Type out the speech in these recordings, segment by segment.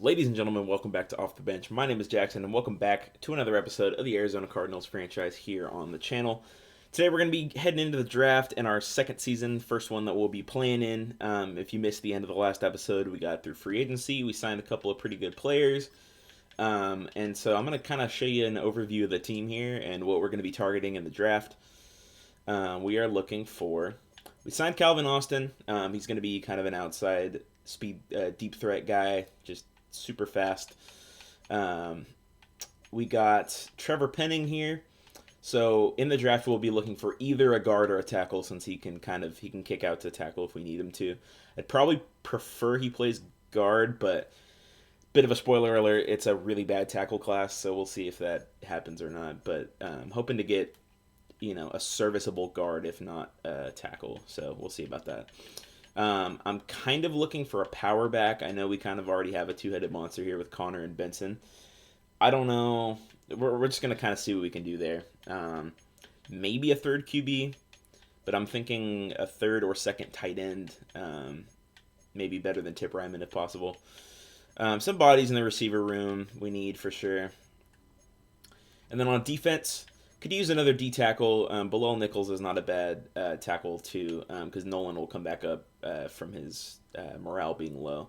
Ladies and gentlemen, welcome back to Off the Bench. My name is Jackson, and welcome back to another episode of the Arizona Cardinals franchise here on the channel. Today, we're going to be heading into the draft in our second season, first one that we'll be playing in. If you missed the end of the last episode, we got through free agency. We signed a couple of pretty good players. And so I'm going to kind of show you an overview of the team here and what we're going to be targeting in the draft. We are looking for... We signed Calvin Austin. He's going to be kind of an outside speed, deep threat guy, just super fast. We got Trevor Penning here. So in the draft, we'll be looking for either a guard or a tackle, since he can kick out to tackle if we need him to. I'd probably prefer he plays guard, but bit of a spoiler alert, it's a really bad tackle class, so we'll see if that happens or not. But hoping to get a serviceable guard, if not a tackle. So we'll see about that. I'm kind of looking for a power back. I know we kind of already have a two-headed monster here with Connor and Benson. I don't know. We're just going to kind of see what we can do there. Maybe a third QB, but I'm thinking a third or second tight end. Maybe better than Tip Ryman if possible. Some bodies in the receiver room we need for sure. And then on defense, could use another D tackle. Bilal Nichols is not a bad tackle too, because Nolan will come back up from his morale being low.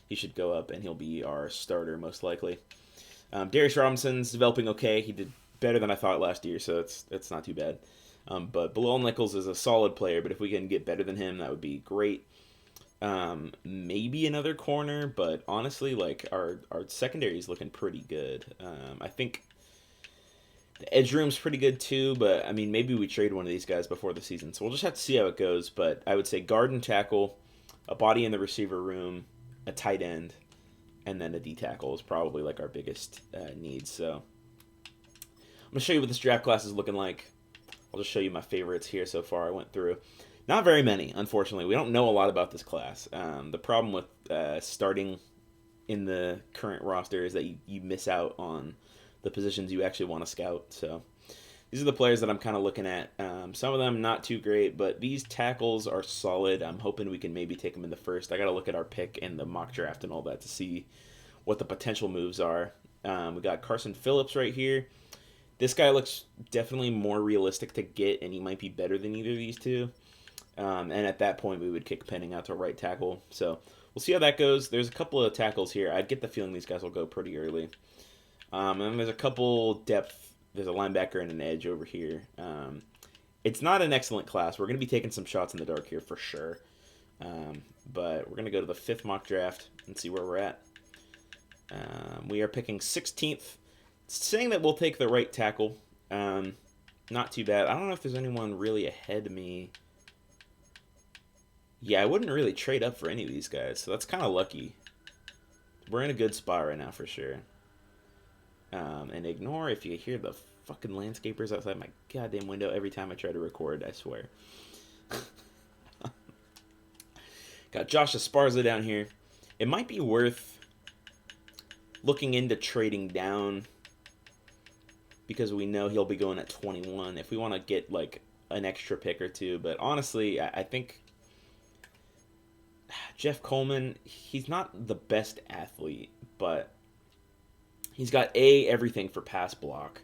He should go up and he'll be our starter most likely. Darius Robinson's developing okay. He did better than I thought last year, so it's not too bad. But Bilal Nichols is a solid player, but if we can get better than him, that would be great. Maybe another corner, but honestly, like our secondary is looking pretty good. I think the edge room's pretty good too, but I mean, maybe we trade one of these guys before the season, so we'll just have to see how it goes. But I would say guard and tackle, a body in the receiver room, a tight end, and then a D tackle is probably like our biggest needs. So I'm gonna show you what this draft class is looking like. I'll just show you my favorites here so far. I went through not very many, unfortunately. We don't know a lot about this class. The problem with starting in the current roster is that you miss out on the positions you actually want to scout. So these are the players that I'm kind of looking at. Some of them not too great, but these tackles are solid. I'm hoping we can maybe take them in the first. I got to look at our pick and the mock draft and all that to see what the potential moves are. We got Carson Phillips right here. This guy looks definitely more realistic to get, and he might be better than either of these two. And at that point, we would kick Penning out to right tackle. So we'll see how that goes. There's a couple of tackles here. I'd get the feeling these guys will go pretty early. And there's a couple depth. There's a linebacker and an edge over here. It's not an excellent class. We're going to be taking some shots in the dark here for sure. But we're going to go to the 5th mock draft and see where we're at. We are picking 16th. It's saying that we'll take the right tackle. Not too bad. I don't know if there's anyone really ahead of me. Yeah, I wouldn't really trade up for any of these guys, so that's kind of lucky. We're in a good spot right now for sure. And ignore if you hear the fucking landscapers outside my goddamn window every time I try to record, I swear. Got Josh Esparza down here. It might be worth looking into trading down because we know he'll be going at 21 if we want to get like an extra pick or two. But honestly, I think Jeff Coleman, he's not the best athlete, but he's got everything for pass block.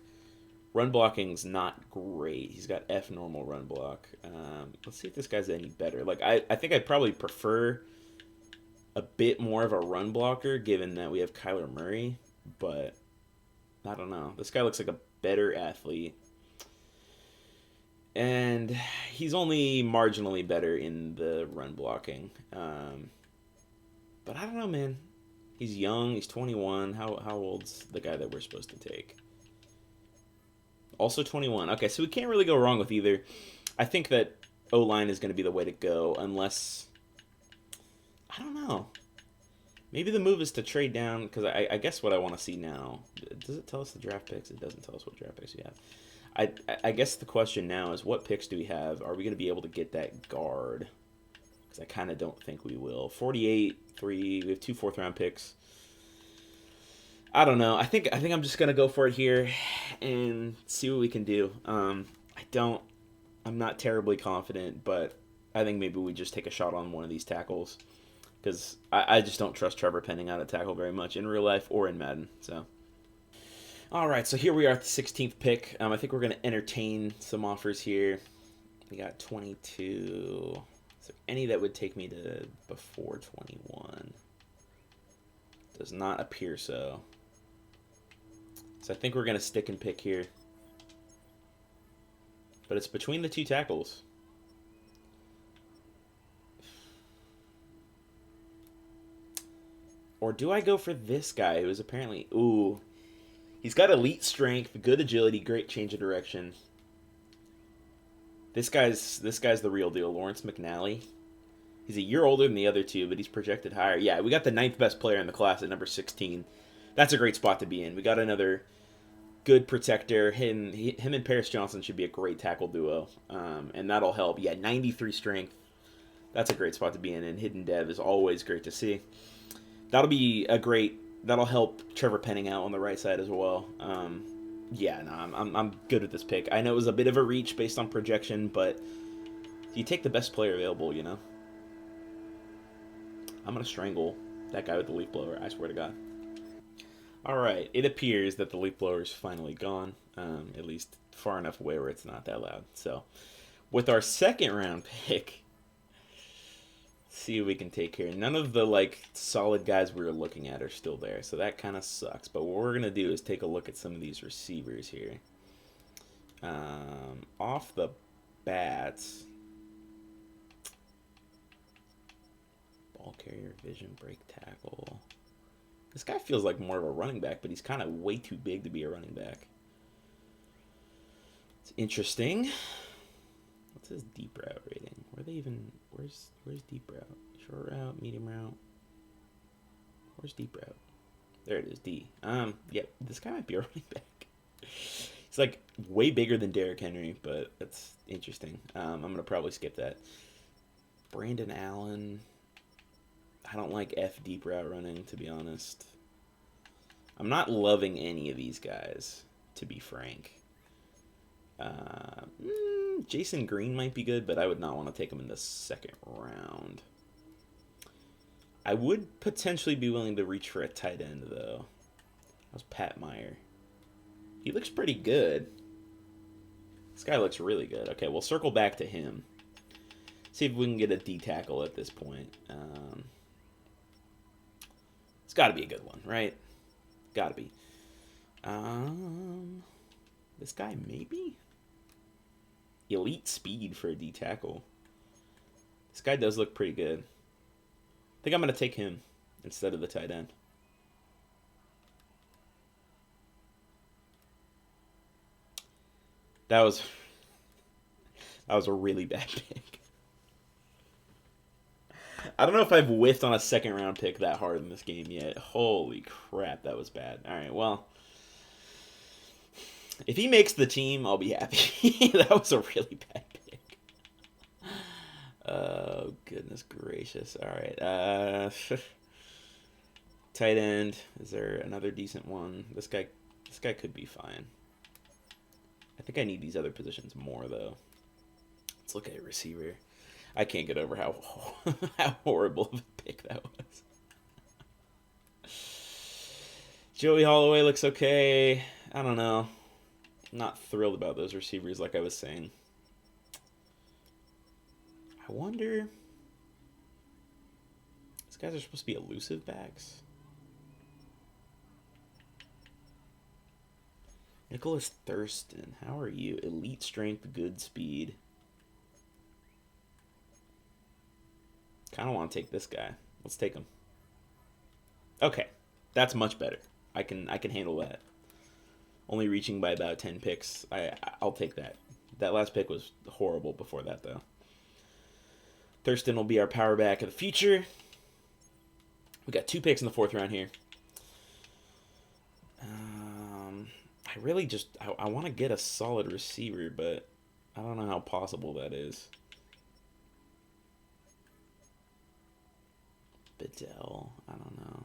Run blocking's not great. He's got F normal run block. Let's see if this guy's any better. Like I think I'd probably prefer a bit more of a run blocker, given that we have Kyler Murray. But I don't know. This guy looks like a better athlete, and he's only marginally better in the run blocking. But I don't know, man. He's young. He's 21. How old's the guy that we're supposed to take? Also 21. Okay, so we can't really go wrong with either. I think that O-line is going to be the way to go, unless... I don't know. Maybe the move is to trade down, because I guess what I want to see now... Does it tell us the draft picks? It doesn't tell us what draft picks we have. I guess the question now is, what picks do we have? Are we going to be able to get that guard? Because I kind of don't think we will. 48, 3, we have 2 4th-round picks. I don't know. I think I'm just going to go for it here and see what we can do. I'm not terribly confident, but I think maybe we just take a shot on one of these tackles. because I just don't trust Trevor Penning out of tackle very much in real life or in Madden. So, all right, so here we are at the 16th pick. I think we're going to entertain some offers here. We got 22. Is there any that would take me to before 21? Does not appear so. So I think we're going to stick and pick here. But it's between the two tackles. Or do I go for this guy who is apparently... Ooh. He's got elite strength, good agility, great change of direction. This guy's the real deal, Lawrence McNally. He's a year older than the other two, but he's projected higher. Yeah, we got the 9th best player in the class at number 16. That's a great spot to be in. We got another good protector. Him and Paris Johnson should be a great tackle duo, and that'll help. Yeah, 93 strength. That's a great spot to be in, and hidden dev is always great to see. That'll help Trevor Penning out on the right side as well. Yeah, no, I'm good with this pick. I know it was a bit of a reach based on projection, but you take the best player available, you know. I'm gonna strangle that guy with the leaf blower. I swear to God. All right, it appears that the leaf blower is finally gone, at least far enough away where it's not that loud. So, with our second round pick, let's see what we can take here. None of the solid guys we were looking at are still there, so that kind of sucks. But what we're gonna do is take a look at some of these receivers here. Off the bat, ball carrier, vision, break tackle. This guy feels like more of a running back, but he's kind of way too big to be a running back. It's interesting. What's his deep route rating? Where's deep route? Short route, medium route. Where's deep route? There it is, D. Yeah, this guy might be a running back. He's like way bigger than Derrick Henry, but that's interesting. I'm gonna probably skip that. Brandon Allen. I don't like F deep route running, to be honest. I'm not loving any of these guys, to be frank. Jason Green might be good, but I would not want to take him in the second round. I would potentially be willing to reach for a tight end, though. How's Pat Meyer? He looks pretty good. This guy looks really good. Okay, we'll circle back to him. See if we can get a D tackle at this point. It's got to be a good one, right? Got to be. This guy maybe? Elite speed for a D tackle. This guy does look pretty good. I think I'm going to take him instead of the tight end. That was a really bad pick. I don't know if I've whiffed on a second round pick that hard in this game yet. Holy crap, that was bad. All right, well, if he makes the team, I'll be happy. That was a really bad pick. Oh, goodness gracious. All right. Tight end. Is there another decent one? This guy could be fine. I think I need these other positions more, though. Let's look at a receiver. I can't get over how horrible of a pick that was. Joey Holloway looks okay. I don't know. I'm not thrilled about those receivers like I was saying. I wonder... These guys are supposed to be elusive backs. Nicholas Thurston, how are you? Elite strength, good speed. Kind of want to take this guy. Let's take him. Okay, that's much better. I can handle that. Only reaching by about 10 picks. I'll take that. That last pick was horrible before that, though. Thurston will be our power back of the future. We got 2 picks in the 4th round here. I really just... I want to get a solid receiver, but I don't know how possible that is. Bedell. I don't know.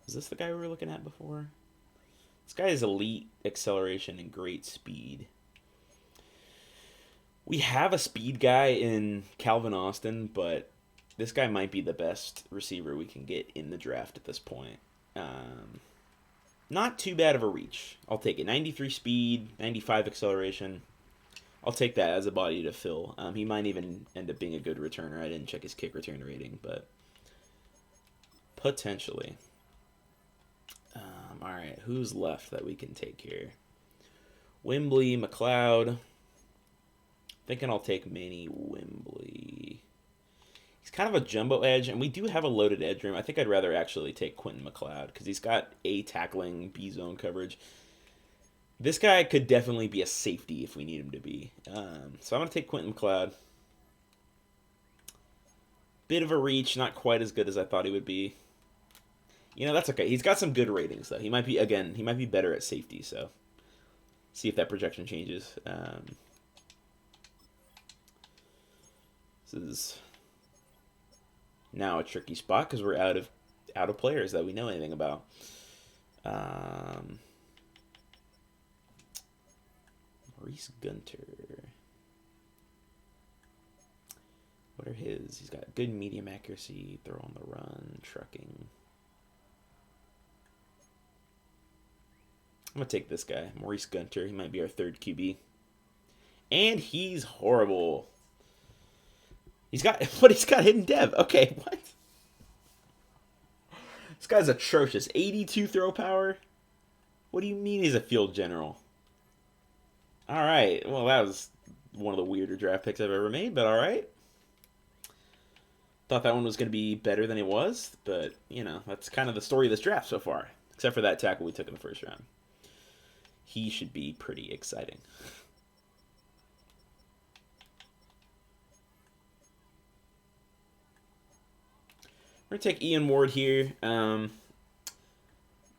Is this the guy we were looking at before? This guy has elite acceleration and great speed. We have a speed guy in Calvin Austin, but this guy might be the best receiver we can get in the draft at this point. Um, Not too bad of a reach. I'll take it. 93 speed, 95 acceleration. I'll take that as a body to fill. He might even end up being a good returner. I didn't check his kick return rating, but potentially. All right, who's left that we can take here? Wembley, McLeod. Thinking I'll take Manny Wembley. He's kind of a jumbo edge, and we do have a loaded edge room. I think I'd rather actually take Quentin McLeod because he's got A tackling, B zone coverage. This guy could definitely be a safety if we need him to be. So I'm going to take Quentin McLeod. Bit of a reach, not quite as good as I thought he would be. You know, that's okay. He's got some good ratings, though. He might be better at safety, so see if that projection changes. This is now a tricky spot because we're out of players that we know anything about. Maurice Gunter. What are his? He's got good medium accuracy, throw on the run, trucking. I'm going to take this guy, Maurice Gunter. He might be our third QB. And he's horrible. He's got hidden dev. Okay, what? This guy's atrocious. 82 throw power? What do you mean he's a field general? All right. Well, that was one of the weirder draft picks I've ever made, but all right. Thought that one was going to be better than it was, but, you know, that's kind of the story of this draft so far, except for that tackle we took in the first round. He should be pretty exciting. We're going to take Ian Ward here.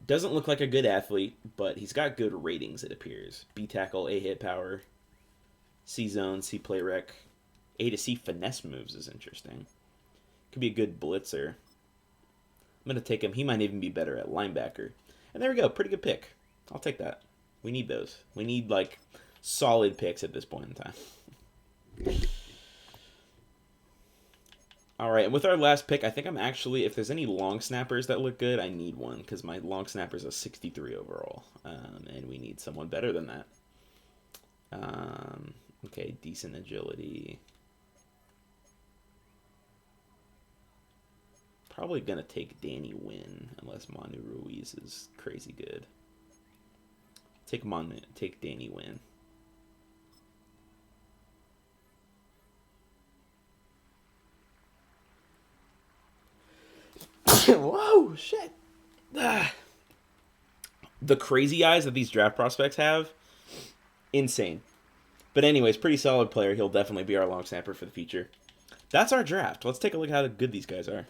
Doesn't look like a good athlete, but he's got good ratings, it appears. B tackle, A hit power, C zone, C play rec. A to C finesse moves is interesting. Could be a good blitzer. I'm going to take him. He might even be better at linebacker. And there we go. Pretty good pick. I'll take that. We need those. We need, like, solid picks at this point in time. All right, and with our last pick, I think I'm actually, if there's any long snappers that look good, I need one, because my long snapper's a 63 overall, and we need someone better than that. Okay, decent agility. Probably going to take Danny Wynn, unless Manu Ruiz is crazy good. Take Danny Wynn. Whoa, shit. The crazy eyes that these draft prospects have, insane. But anyways, pretty solid player. He'll definitely be our long snapper for the future. That's our draft. Let's take a look at how good these guys are.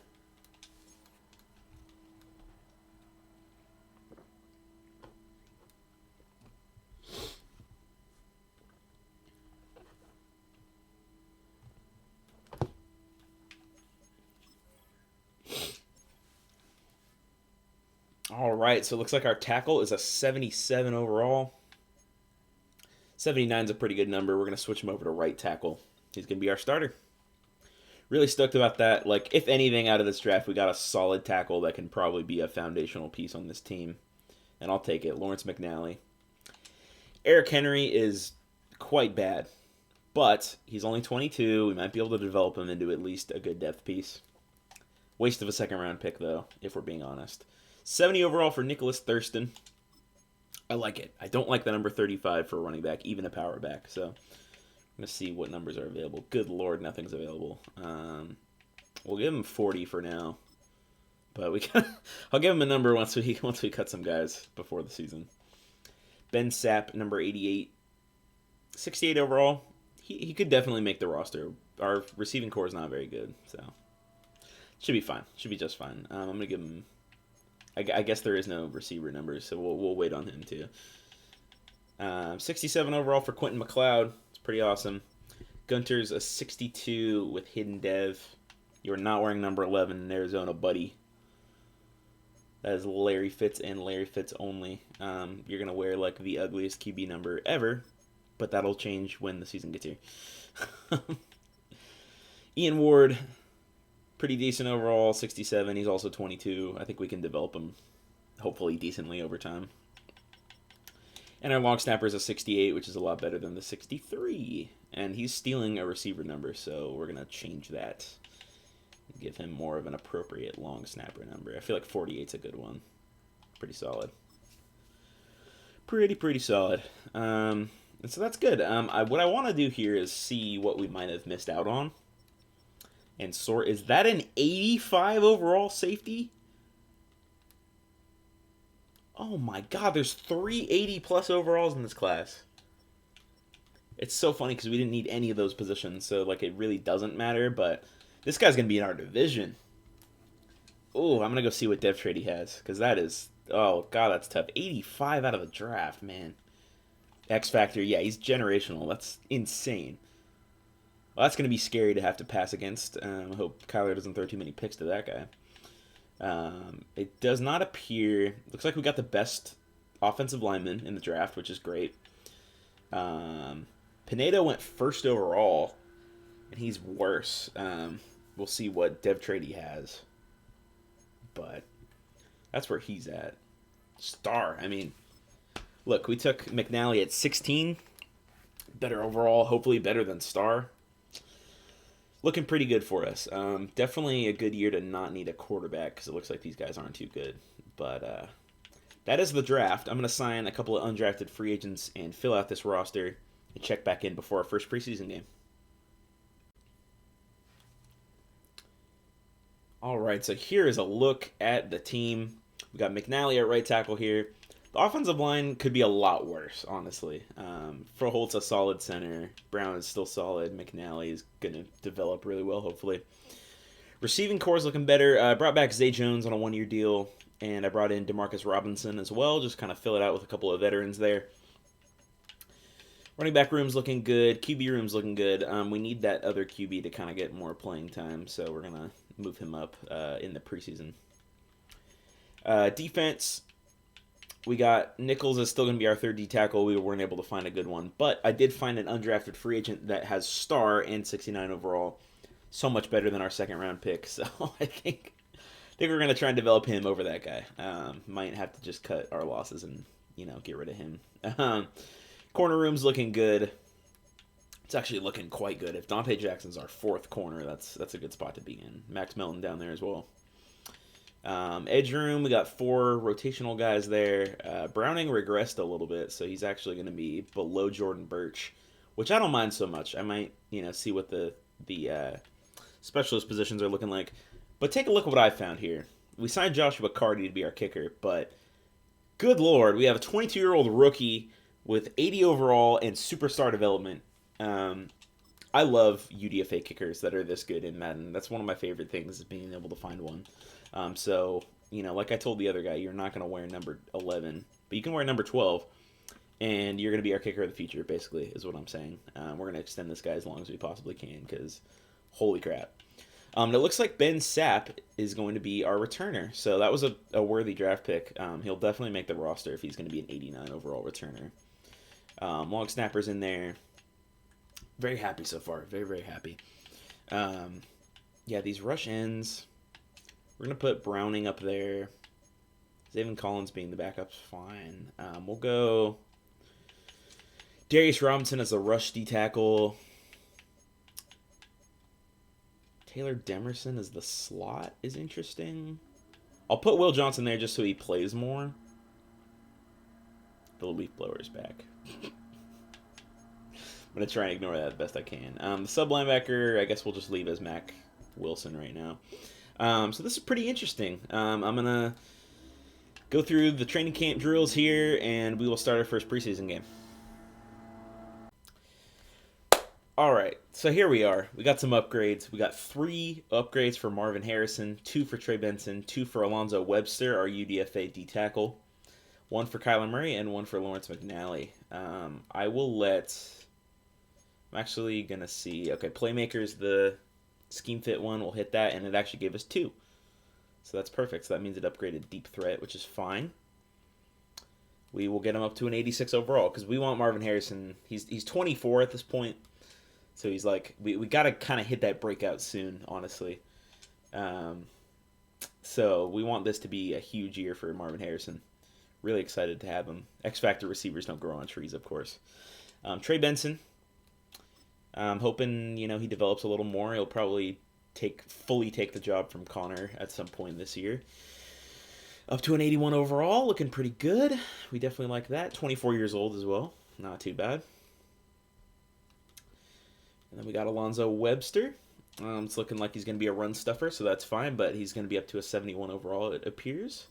All right, so it looks like our tackle is a 77 overall. 79 is a pretty good number. We're going to switch him over to right tackle. He's going to be our starter. Really stoked about that. Like, if anything out of this draft, we got a solid tackle that can probably be a foundational piece on this team. And I'll take it. Lawrence McNally. Eric Henry is quite bad, but he's only 22. We might be able to develop him into at least a good depth piece. Waste of a second-round pick, though, if we're being honest. 70 overall for Nicholas Thurston. I like it. I don't like the number 35 for a running back, even a power back. So I'm going to see what numbers are available. Good Lord, nothing's available. We'll give him 40 for now. But I'll give him a number once we cut some guys before the season. Ben Sapp, number 88. 68 overall. He could definitely make the roster. Our receiving core is not very good, so should be fine. Should be just fine. I'm going to give him... I guess there is no receiver numbers, so we'll wait on him too. 67 overall for Quentin McLeod. It's pretty awesome. Gunter's a 62 with hidden dev. You're not wearing number 11 in Arizona, buddy. That is Larry Fitz and Larry Fitz only. You're going to wear like the ugliest QB number ever, but that'll change when the season gets here. Ian Ward, pretty decent overall, 67. He's also 22. I think we can develop him, hopefully, decently over time. And our long snapper is a 68, which is a lot better than the 63. And he's stealing a receiver number, so we're going to change that. Give him more of an appropriate long snapper number. I feel like 48's a good one. Pretty solid. Pretty solid. And so that's good. What I want to do here is see what we might have missed out on. And sort, is that an 85 overall safety? Oh my god, there's 380 plus overalls in this class. It's so funny because we didn't need any of those positions, so like it really doesn't matter, but this guy's going to be in our division. Oh, I'm going to go see what dev trade he has, because that is, oh god, that's tough. 85 out of the draft, man. X Factor, yeah, he's generational. That's insane. Well, that's going to be scary to have to pass against. I hope Kyler doesn't throw too many picks to that guy. It does not appear... Looks like we got the best offensive lineman in the draft, which is great. Pinedo went first overall, and he's worse. We'll see what dev trade he has. But that's where he's at. Star, I mean... Look, we took McNally at 16. Better overall, hopefully better than Star. Looking pretty good for us. Definitely a good year to not need a quarterback because it looks like these guys aren't too good. But that is the draft. I'm going to sign a couple of undrafted free agents and fill out this roster and check back in before our first preseason game. All right, so here is a look at the team. We got McNally at right tackle here. The offensive line could be a lot worse, honestly. Froholt's a solid center. Brown is still solid. McNally is going to develop really well, hopefully. Receiving core is looking better. I brought back Zay Jones on a one-year deal, and I brought in Demarcus Robinson as well, just kind of fill it out with a couple of veterans there. Running back room's looking good. QB room's looking good. We need that other QB to kind of get more playing time, so we're going to move him up in the preseason. Defense... We got Nichols is still going to be our third D tackle. We weren't able to find a good one. But I did find an undrafted free agent that has star and 69 overall. So much better than our second round pick. So I think we're going to try and develop him over that guy. Might have to just cut our losses and, get rid of him. Corner room's looking good. It's actually looking quite good. If Dante Jackson's our fourth corner, that's a good spot to be in. Max Melton down there as well. Edge room, we got 4 rotational guys there. Browning regressed a little bit, so he's actually going to be below Jordan Birch, which I don't mind so much. I might, see what the specialist positions are looking like. But take a look at what I found here. We signed Joshua Carty to be our kicker, but good lord, we have a 22-year-old rookie with 80 overall and superstar development. I love UDFA kickers that are this good in Madden. That's one of my favorite things, is being able to find one. So, like I told the other guy, you're not going to wear number 11, but you can wear number 12, and you're going to be our kicker of the future, basically, is what I'm saying. We're going to extend this guy as long as we possibly can, because holy crap. It looks like Ben Sapp is going to be our returner, so that was a worthy draft pick. He'll definitely make the roster if he's going to be an 89 overall returner. Long snapper's in there. Very happy so far. Very, very happy. Yeah, these rush ends... We're going to put Browning up there. Zaven Collins being the backup's fine. We'll go Darius Robinson as a rush D tackle. Taylor Demerson as the slot is interesting. I'll put Will Johnson there just so he plays more. The leaf blower is back. I'm going to try and ignore that the best I can. The sub linebacker, I guess we'll just leave as Mac Wilson right now. So this is pretty interesting. I'm going to go through the training camp drills here, and we will start our first preseason game. All right, so here we are. We got some upgrades. We got 3 upgrades for Marvin Harrison, 2 for Trey Benson, 2 for Alonzo Webster, our UDFA D tackle, 1 for Kyler Murray, and 1 for Lawrence McNally. I will let... I'm actually going to see... Okay, Playmaker's the scheme fit one. We'll hit that, and it actually gave us 2. So that's perfect. So that means it upgraded deep threat, which is fine. We will get him up to an 86 overall, because we want Marvin Harrison. He's 24 at this point. So he's like, we got to kind of hit that breakout soon, honestly. So we want this to be a huge year for Marvin Harrison. Really excited to have him. X Factor receivers don't grow on trees, of course. Trey Benson. I'm hoping, he develops a little more. He'll probably fully take the job from Connor at some point this year. Up to an 81 overall, looking pretty good. We definitely like that. 24 years old as well. Not too bad. And then we got Alonzo Webster. It's looking like he's going to be a run stuffer, so that's fine, but he's going to be up to a 71 overall, it appears.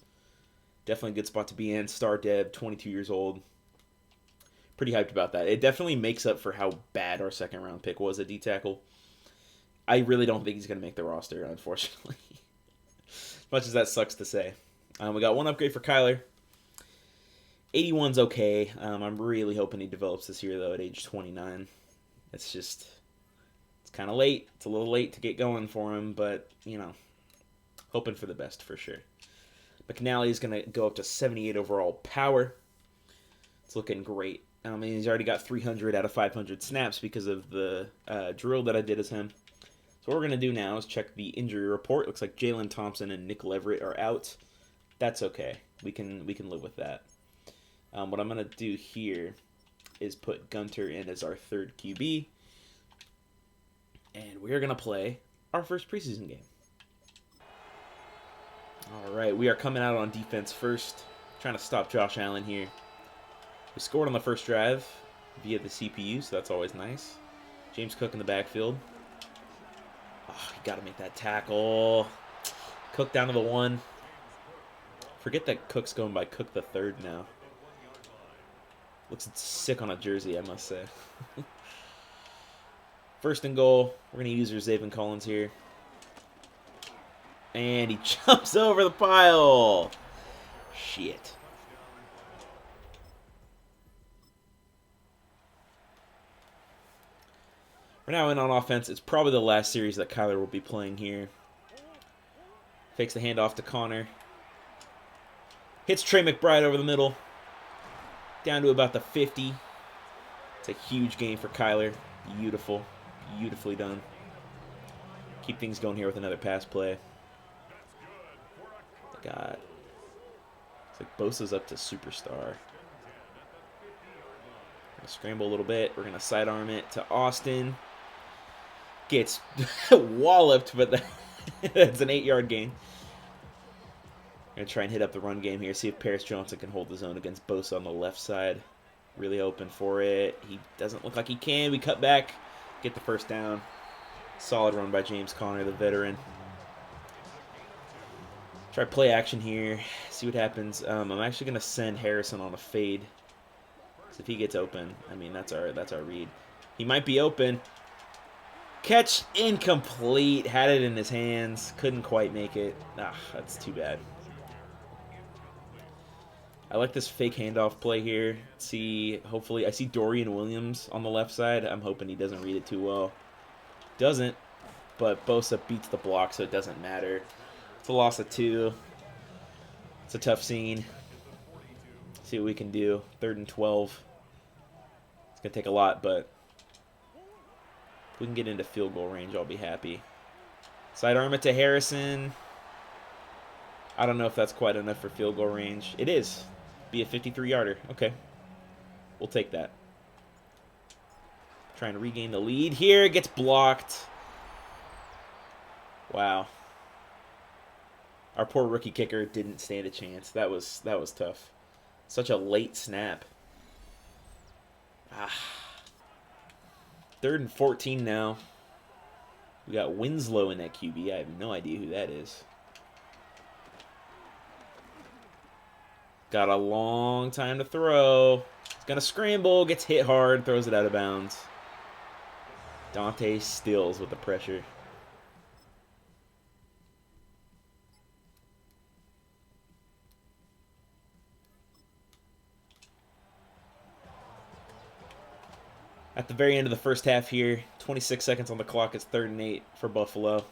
Definitely a good spot to be in. Star Dev, 22 years old. Pretty hyped about that. It definitely makes up for how bad our second-round pick was at D-tackle. I really don't think he's going to make the roster, unfortunately. As much as that sucks to say. We got one upgrade for Kyler. 81's okay. I'm really hoping he develops this year, though, at age 29. It's kind of late. It's a little late to get going for him, but, hoping for the best for sure. McNally is going to go up to 78 overall power. It's looking great. He's already got 300 out of 500 snaps because of the drill that I did as him. So what we're going to do now is check the injury report. Looks like Jalen Thompson and Nick Leverett are out. That's okay. We can live with that. What I'm going to do here is put Gunter in as our third QB. And we're going to play our first preseason game. All right, we are coming out on defense first. Trying to stop Josh Allen here. We scored on the first drive via the CPU, so that's always nice. James Cook in the backfield. Oh, you got to make that tackle. Cook down to the 1. Forget that Cook's going by Cook the 3rd now. Looks sick on a jersey, I must say. First and goal. We're going to use our Zaven Collins here. And he jumps over the pile. Shit. We're now in on offense. It's probably the last series that Kyler will be playing here. Fakes the handoff to Connor. Hits Trey McBride over the middle. Down to about the 50. It's a huge gain for Kyler. Beautiful. Beautifully done. Keep things going here with another pass play. God. It's like Bosa's up to superstar. We're going to scramble a little bit. We're going to sidearm it to Austin. Gets walloped, but that's an 8-yard gain. Going to try and hit up the run game here. See if Paris Johnson can hold his own against Bosa on the left side. Really open for it. He doesn't look like he can. We cut back. Get the first down. Solid run by James Conner, the veteran. Try play action here. See what happens. I'm actually going to send Harrison on a fade. So if he gets open, that's our read. He might be open. Catch incomplete. Had it in his hands. Couldn't quite make it. That's too bad. I like this fake handoff play here. Hopefully, I see Dorian Williams on the left side. I'm hoping he doesn't read it too well. Doesn't, but Bosa beats the block, so it doesn't matter. It's a loss of 2. It's a tough scene. See what we can do. 3rd and 12. It's going to take a lot, but if we can get into field goal range, I'll be happy. Sidearm it to Harrison. I don't know if that's quite enough for field goal range. It is. Be a 53-yarder. Okay. We'll take that. Trying to regain the lead here. Gets blocked. Wow. Our poor rookie kicker didn't stand a chance. That was tough. Such a late snap. 3rd and 14 now. We got Winslow in that QB. I have no idea who that is. Got a long time to throw. He's going to scramble. Gets hit hard. Throws it out of bounds. Dante Stills with the pressure. At the very end of the first half here, 26 seconds on the clock. It's 3rd and 8 for Buffalo.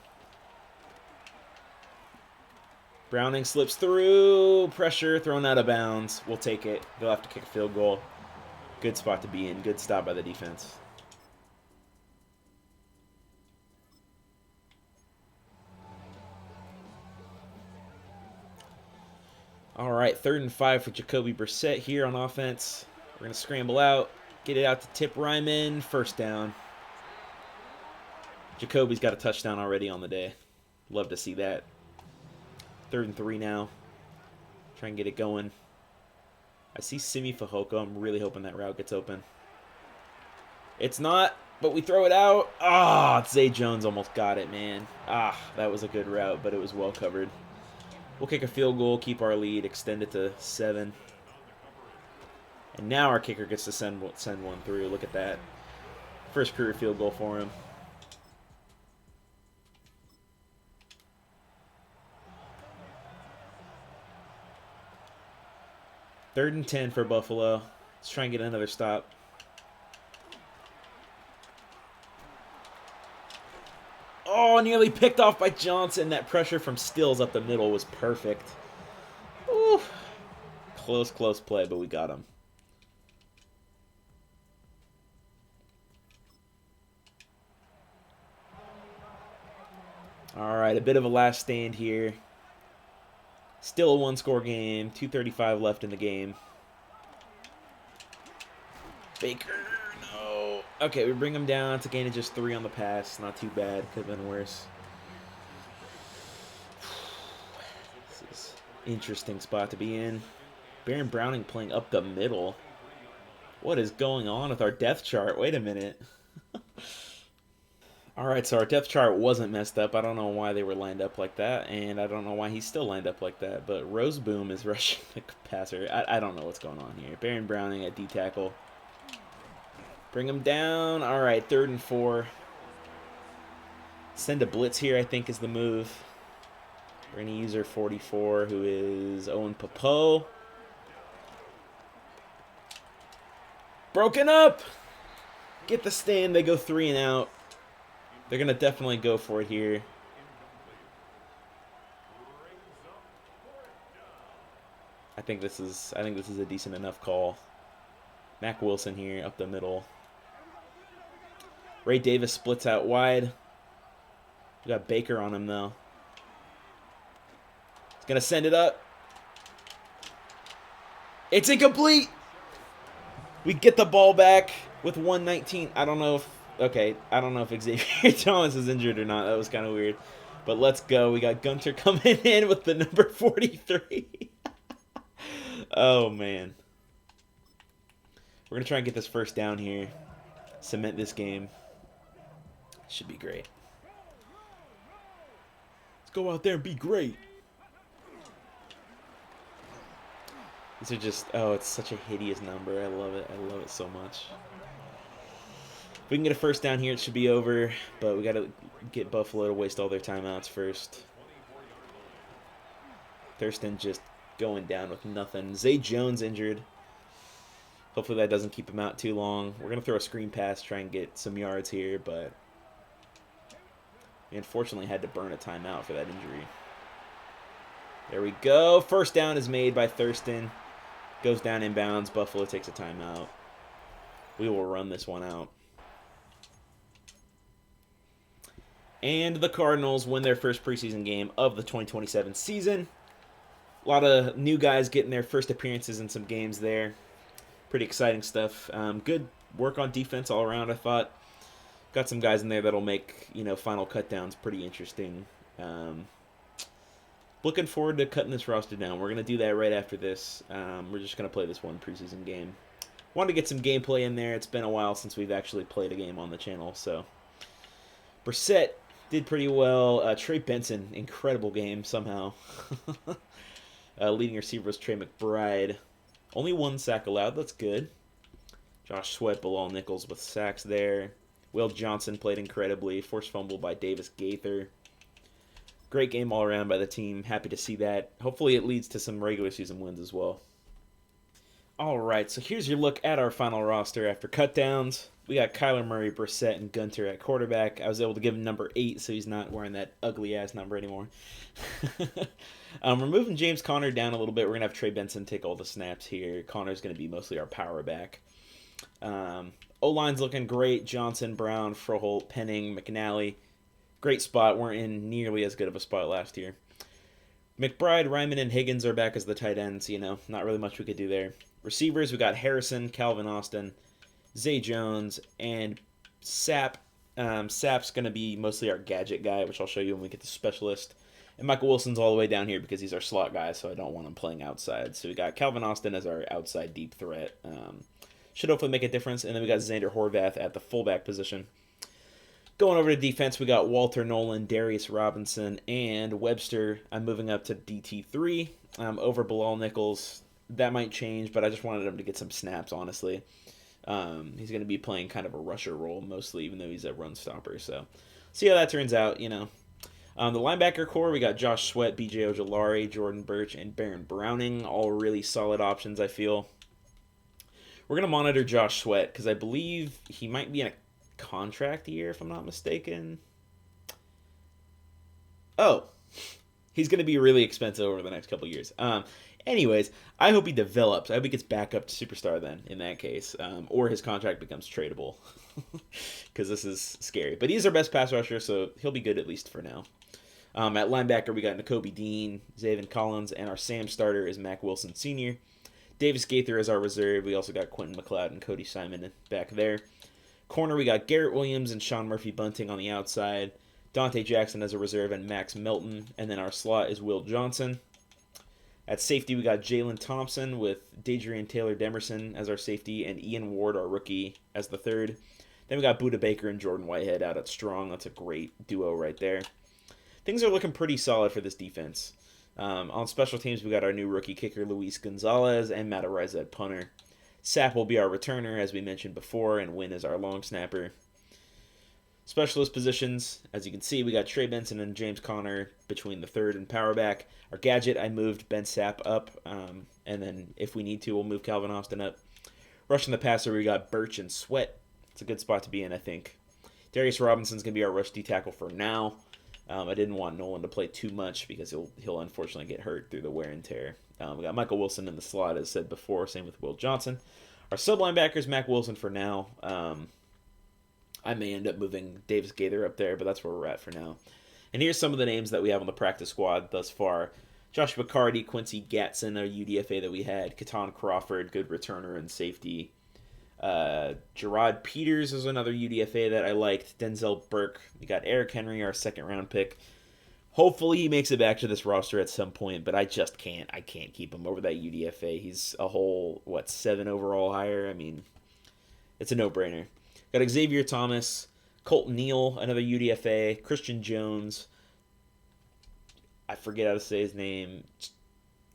Browning slips through. Pressure, thrown out of bounds. We'll take it. They'll have to kick a field goal. Good spot to be in. Good stop by the defense. All right, 3rd and 5 for Jacoby Brissett here on offense. We're going to scramble out, get it out to Tip Ryman, first down. Jacoby's got a touchdown already on the day. Love to see that. 3rd and 3 now. Try and get it going. I see Simi Fehoko. I'm really hoping that route gets open. It's not, but we throw it out. Ah, Zay Jones almost got it, man. Ah, that was a good route, but it was well covered. We'll kick a field goal, keep our lead, extend it to 7. And now our kicker gets to send one through. Look at that. First career field goal for him. Third and 10 for Buffalo. Let's try and get another stop. Oh, nearly picked off by Johnson. That pressure from Stills up the middle was perfect. Ooh. Close play, but we got him. All right, a bit of a last stand here. Still a one-score game. 2:35 left in the game. Baker, no. Okay, we bring him down. It's a gain of just 3 on the pass. Not too bad. Could have been worse. This is an interesting spot to be in. Baron Browning playing up the middle. What is going on with our depth chart? Wait a minute. All right, so our depth chart wasn't messed up. I don't know why they were lined up like that, and I don't know why he's still lined up like that. But Roseboom is rushing the passer. I don't know what's going on here. Baron Browning at D-tackle. Bring him down. All right, 3rd and 4. Send a blitz here, I think, is the move. We're going to use our 44, who is Owen Popo. Broken up! Get the stand. They go 3 and out. They're going to definitely go for it here. I think this is a decent enough call. Mac Wilson here up the middle. Ray Davis splits out wide. We got Baker on him though. He's going to send it up. It's incomplete. We get the ball back with 1:19. I don't know if Xavier Thomas is injured or not. That was kind of weird. But let's go. We got Gunter coming in with the number 43. Oh, man. We're going to try and get this first down here. Cement this game. Should be great. Let's go out there and be great. These are just, oh, it's such a hideous number. I love it. I love it so much. If we can get a first down here, it should be over. But we got to get Buffalo to waste all their timeouts first. Thurston just going down with nothing. Zay Jones injured. Hopefully that doesn't keep him out too long. We're going to throw a screen pass, try and get some yards here, but we unfortunately had to burn a timeout for that injury. There we go. First down is made by Thurston. Goes down inbounds. Buffalo takes a timeout. We will run this one out. And the Cardinals win their first preseason game of the 2027 season. A lot of new guys getting their first appearances in some games there. Pretty exciting stuff. Good work on defense all around, I thought. Got some guys in there that'll make, final cutdowns pretty interesting. Looking forward to cutting this roster down. We're going to do that right after this. We're just going to play this one preseason game. Wanted to get some gameplay in there. It's been a while since we've actually played a game on the channel. So Brissett did pretty well. Trey Benson, incredible game somehow. Leading receiver was Trey McBride. Only 1 sack allowed. That's good. Josh Sweat, Bilal Nichols with sacks there. Will Johnson played incredibly. Forced fumble by Davis Gaither. Great game all around by the team. Happy to see that. Hopefully it leads to some regular season wins as well. All right, so here's your look at our final roster after cutdowns. We got Kyler Murray, Brissett, and Gunter at quarterback. I was able to give him number 8, so he's not wearing that ugly-ass number anymore. We're moving James Conner down a little bit. We're going to have Trey Benson take all the snaps here. Conner's going to be mostly our power back. O-line's looking great. Johnson, Brown, Froholt, Penning, McNally. Great spot. We're in nearly as good of a spot last year. McBride, Ryman, and Higgins are back as the tight ends. Not really much we could do there. Receivers, we got Harrison, Calvin Austin, Zay Jones, and Sapp. Sapp's going to be mostly our gadget guy, which I'll show you when we get to specialist. And Michael Wilson's all the way down here because he's our slot guy, so I don't want him playing outside. So we got Calvin Austin as our outside deep threat. Should hopefully make a difference. And then we got Xander Horvath at the fullback position. Going over to defense, we got Walter Nolan, Darius Robinson, and Webster. I'm moving up to DT3 over Bilal Nichols. That might change, but I just wanted him to get some snaps, honestly. He's going to be playing kind of a rusher role mostly, even though he's a run stopper. So see how that turns out, The linebacker core, we got Josh Sweat, B.J. Ojolari, Jordan Birch, and Baron Browning. All really solid options, I feel. We're going to monitor Josh Sweat because I believe he might be in a contract year, if I'm not mistaken. Oh, he's going to be really expensive over the next couple years. Anyways, I hope he develops. I hope he gets back up to superstar then, in that case. Or his contract becomes tradable. Because this is scary. But he's our best pass rusher, so he'll be good at least for now. At linebacker, we got Nakobe Dean, Zaven Collins, and our Sam starter is Mac Wilson Sr. Davis Gaither is our reserve. We also got Quentin McLeod and Cody Simon back there. Corner, we got Garrett Williams and Sean Murphy-Bunting on the outside. Dante Jackson as a reserve and Max Melton. And then our slot is Will Johnson. At safety, we got Jalen Thompson with Dadrian Taylor-Demerson as our safety and Ian Ward, our rookie, as the third. Then we got Buda Baker and Jordan Whitehead out at strong. That's a great duo right there. Things are looking pretty solid for this defense. On special teams, we got our new rookie kicker, Luis Gonzalez, and Matt Ariza at punter. Sapp will be our returner, as we mentioned before, and Wynn is our long snapper. Specialist positions, as you can see, we got Trey Benson and James Conner between the third and power back. Our gadget, I moved Ben Sapp up, and then if we need to, we'll move Calvin Austin up. Rushing the passer, we got Birch and Sweat. It's a good spot to be in, I think. Darius Robinson's going to be our rush D tackle for now. I didn't want Nolan to play too much because he'll unfortunately get hurt through the wear and tear. We got Michael Wilson in the slot, as said before. Same with Will Johnson. Our sub linebackers, Mac Wilson for now. I may end up moving Davis Gaither up there, but that's where we're at for now. And here's some of the names that we have on the practice squad thus far. Josh McCarty, Quincy Gatson, a UDFA that we had. Keaton Crawford, good returner and safety. Gerard Peters is another UDFA that I liked. Denzel Burke. We got Eric Henry, our second round pick. Hopefully he makes it back to this roster at some point, but I just can't. I can't keep him over that UDFA. He's a whole, 7 overall higher? I mean, it's a no-brainer. Got Xavier Thomas, Colton Neal, another UDFA, Christian Jones. I forget how to say his name.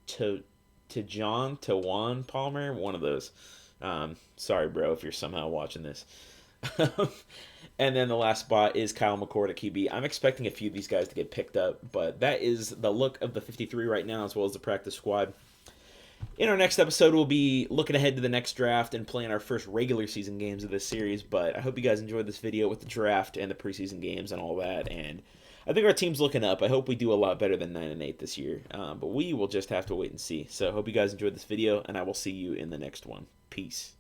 Tawan Palmer, one of those. Sorry, bro, if you're somehow watching this. And then the last spot is Kyle McCord at QB. I'm expecting a few of these guys to get picked up, but that is the look of the 53 right now, as well as the practice squad. In our next episode, we'll be looking ahead to the next draft and playing our first regular season games of this series, but I hope you guys enjoyed this video with the draft and the preseason games and all that, and I think our team's looking up. I hope we do a lot better than 9-8 this year, but we will just have to wait and see. So I hope you guys enjoyed this video, and I will see you in the next one. Peace.